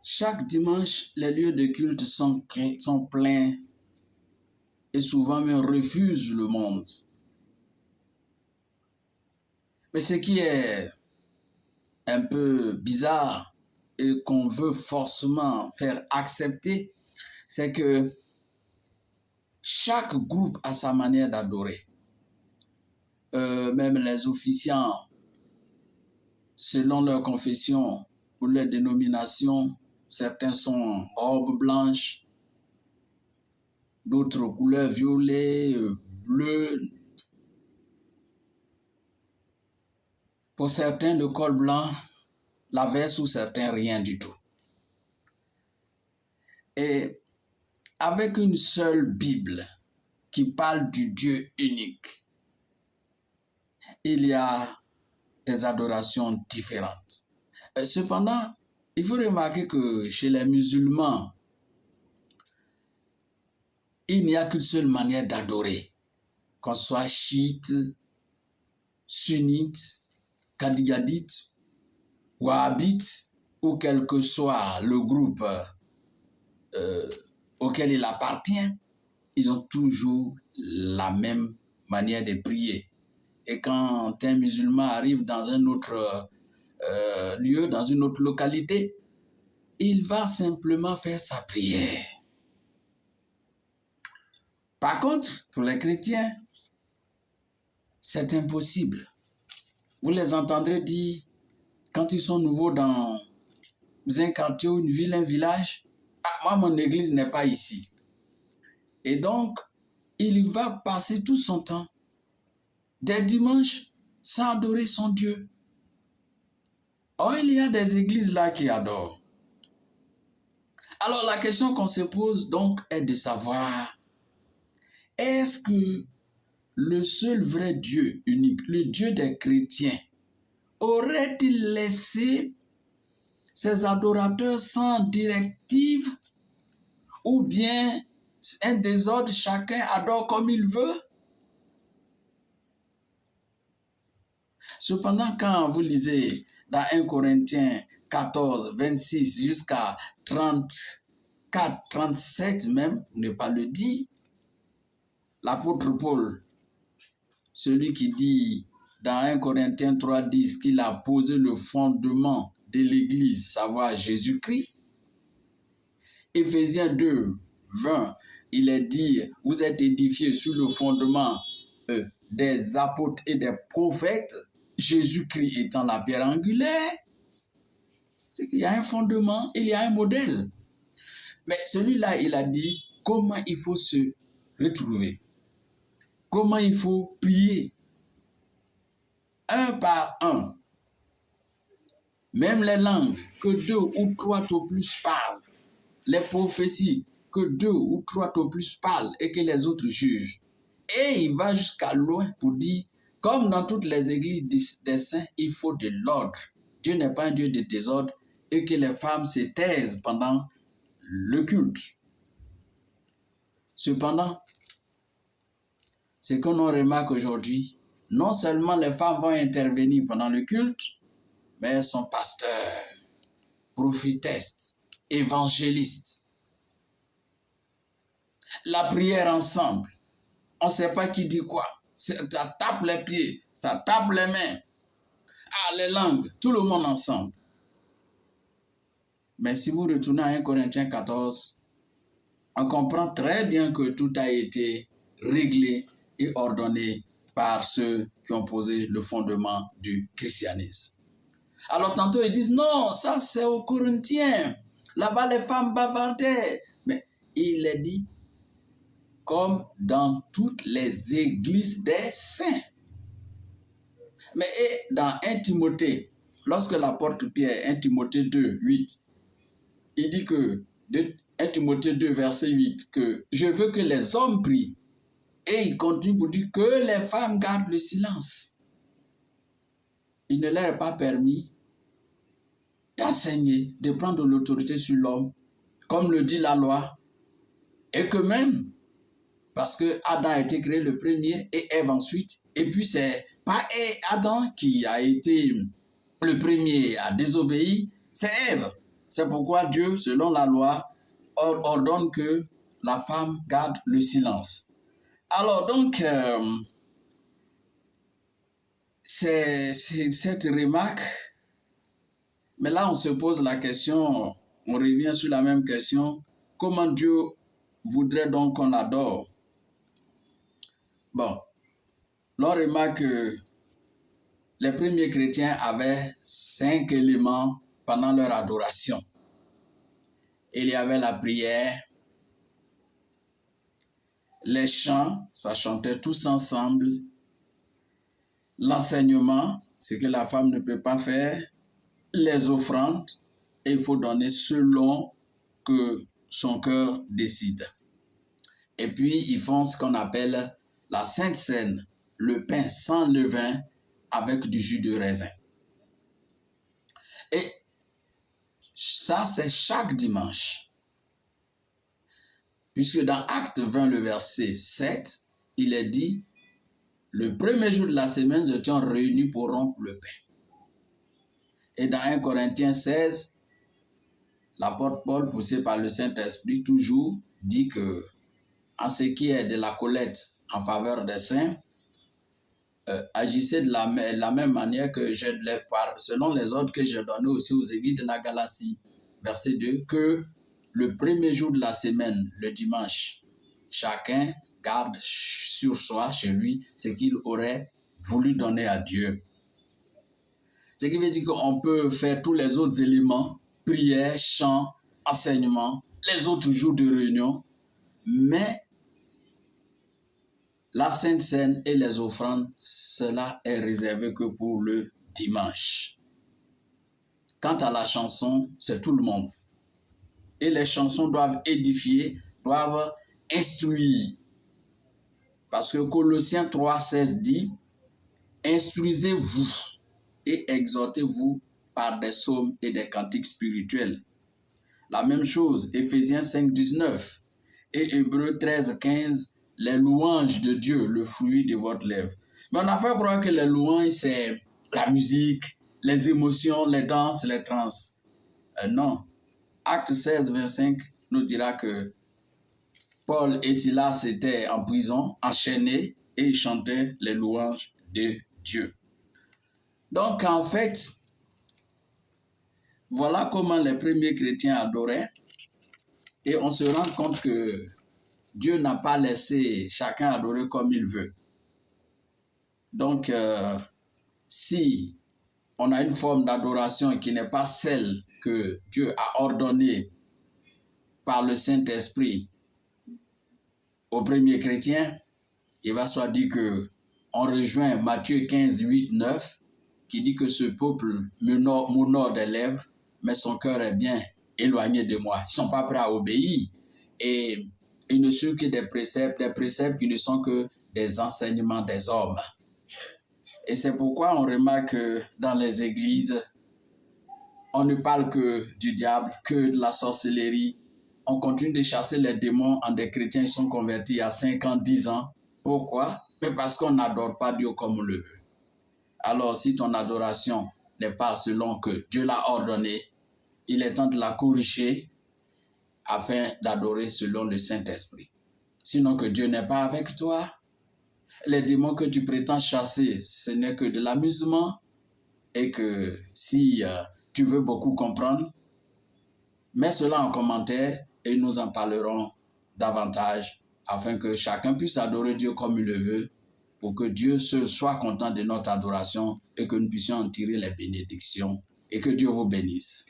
Chaque dimanche, les lieux de culte sont pleins et souvent même refusent le monde. Mais ce qui est un peu bizarre et qu'on veut forcément faire accepter, c'est que chaque groupe a sa manière d'adorer. Même les officiants, selon leur confession ou leur dénomination, certains sont en robe blanche, d'autres couleur violet, bleu. Pour certains, le col blanc, la veste, ou certains, rien du tout. Et avec une seule Bible qui parle du Dieu unique, il y a des adorations différentes. Cependant, il faut remarquer que chez les musulmans, il n'y a qu'une seule manière d'adorer, qu'on soit chiite, sunnite, qadiyadite, wahhabite, ou quel que soit le groupe auquel il appartient, ils ont toujours la même manière de prier. Et quand un musulman arrive dans un autre lieu, dans une autre localité, il va simplement faire sa prière. Par contre, pour les chrétiens, c'est impossible. Vous les entendrez dire, quand ils sont nouveaux dans un quartier ou une ville, un village, « Ah, moi, mon église n'est pas ici. » Et donc, il va passer tout son temps, dès dimanche, sans adorer son Dieu. Or, il y a des églises là qui adorent. Alors, la question qu'on se pose donc est de savoir, est-ce que le seul vrai Dieu unique, le Dieu des chrétiens, aurait-il laissé ses adorateurs sans directive ou bien un désordre, chacun adore comme il veut? Cependant, quand vous lisez dans 1 Corinthiens 14, 26 jusqu'à 34, 37 même, ne pas le dire, l'apôtre Paul, celui qui dit dans 1 Corinthiens 3, 10 qu'il a posé le fondement de l'Église, savoir Jésus-Christ. Éphésiens 2, 20, il est dit, vous êtes édifiés sur le fondement des apôtres et des prophètes, Jésus-Christ étant la pierre angulaire. C'est qu'il y a un fondement, il y a un modèle. Mais celui-là, il a dit comment il faut se retrouver, comment il faut prier, un par un. Même les langues, que 2 ou 3 au plus parlent. Les prophéties, que 2 ou 3 au plus parlent et que les autres jugent. Et il va jusqu'à loin pour dire, comme dans toutes les églises des saints, il faut de l'ordre. Dieu n'est pas un Dieu de désordre et que les femmes se taisent pendant le culte. Cependant, ce que l'on remarque aujourd'hui, non seulement les femmes vont intervenir pendant le culte, mais elles sont pasteurs, prophétesses, évangélistes. La prière ensemble, on ne sait pas qui dit quoi. Ça tape les pieds, ça tape les mains. Ah, les langues, tout le monde ensemble. Mais si vous retournez à 1 Corinthiens 14, on comprend très bien que tout a été réglé et ordonné par ceux qui ont posé le fondement du christianisme. Alors tantôt ils disent non, ça c'est aux Corinthiens. Là-bas les femmes bavardaient. Mais il est dit comme dans toutes les églises des saints. Mais dans 1 Timothée, lorsque l'apôtre Pierre, 1 Timothée 2, 8, il dit que 1 Timothée 2, verset 8, que je veux que les hommes prient. Et il continue pour dire que les femmes gardent le silence. Il ne leur est pas permis d'enseigner, de prendre l'autorité sur l'homme, comme le dit la loi, et que même, parce que Adam a été créé le premier et Ève ensuite, et puis c'est pas Adam qui a été le premier à désobéir, c'est Ève. C'est pourquoi Dieu, selon la loi, ordonne que la femme garde le silence. Alors donc, c'est cette remarque, mais là on se pose la question, on revient sur la même question, comment Dieu voudrait donc qu'on adore? Bon, l'on remarque que les premiers chrétiens avaient 5 éléments pendant leur adoration. Il y avait la prière, les chants, ça chantait tous ensemble, l'enseignement, ce que la femme ne peut pas faire, les offrandes, et il faut donner selon que son cœur décide. Et puis, ils font ce qu'on appelle la Sainte Seine, le pain sans levain avec du jus de raisin. Et ça, c'est chaque dimanche. Puisque dans Acte 20, le verset 7, il est dit, le premier jour de la semaine, nous étions réunis pour rompre le pain. Et dans 1 Corinthiens 16, l'apôtre Paul, poussé par le Saint-Esprit, toujours dit que, en ce qui est de la collecte en faveur des saints, agissez de la même manière que selon les ordres que j'ai donnés aussi aux églises de la Galatie. Verset 2, que le premier jour de la semaine, le dimanche, chacun garde sur soi, chez lui, ce qu'il aurait voulu donner à Dieu. Ce qui veut dire qu'on peut faire tous les autres éléments, prière, chant, enseignement, les autres jours de réunion, mais la Sainte Seine et les offrandes, cela est réservé que pour le dimanche. Quant à la chanson, c'est tout le monde. Et les chansons doivent édifier, doivent instruire. Parce que Colossiens 3,16 dit, instruisez-vous et exhortez-vous par des psaumes et des cantiques spirituels. La même chose, Éphésiens 5,19 et Hébreux 13,15, les louanges de Dieu, le fruit de votre lèvre. Mais on a fait croire que les louanges, c'est la musique, les émotions, les danses, les trans. Non. Acte 16, 25 nous dira que Paul et Silas étaient en prison, enchaînés, et ils chantaient les louanges de Dieu. Donc, en fait, voilà comment les premiers chrétiens adoraient. Et on se rend compte que Dieu n'a pas laissé chacun adorer comme il veut. Donc, si on a une forme d'adoration qui n'est pas celle que Dieu a ordonnée par le Saint-Esprit aux premiers chrétiens, il va soit dit qu'on rejoint Matthieu 15, 8, 9, qui dit que ce peuple m'honore des lèvres, mais son cœur est bien éloigné de moi. Ils ne sont pas prêts à obéir. Et ils ne suivent que des préceptes qui ne sont que des enseignements des hommes. Et c'est pourquoi on remarque que dans les églises, on ne parle que du diable, que de la sorcellerie. On continue de chasser les démons en des chrétiens qui sont convertis il y a 5 ans, 10 ans. Pourquoi? Mais parce qu'on n'adore pas Dieu comme on le veut. Alors, si ton adoration n'est pas selon que Dieu l'a ordonné, il est temps de la corriger afin d'adorer selon le Saint-Esprit. Sinon que Dieu n'est pas avec toi, les démons que tu prétends chasser, ce n'est que de l'amusement, et que si tu veux beaucoup comprendre, mets cela en commentaire et nous en parlerons davantage afin que chacun puisse adorer Dieu comme il le veut, pour que Dieu seul soit content de notre adoration et que nous puissions en tirer les bénédictions et que Dieu vous bénisse.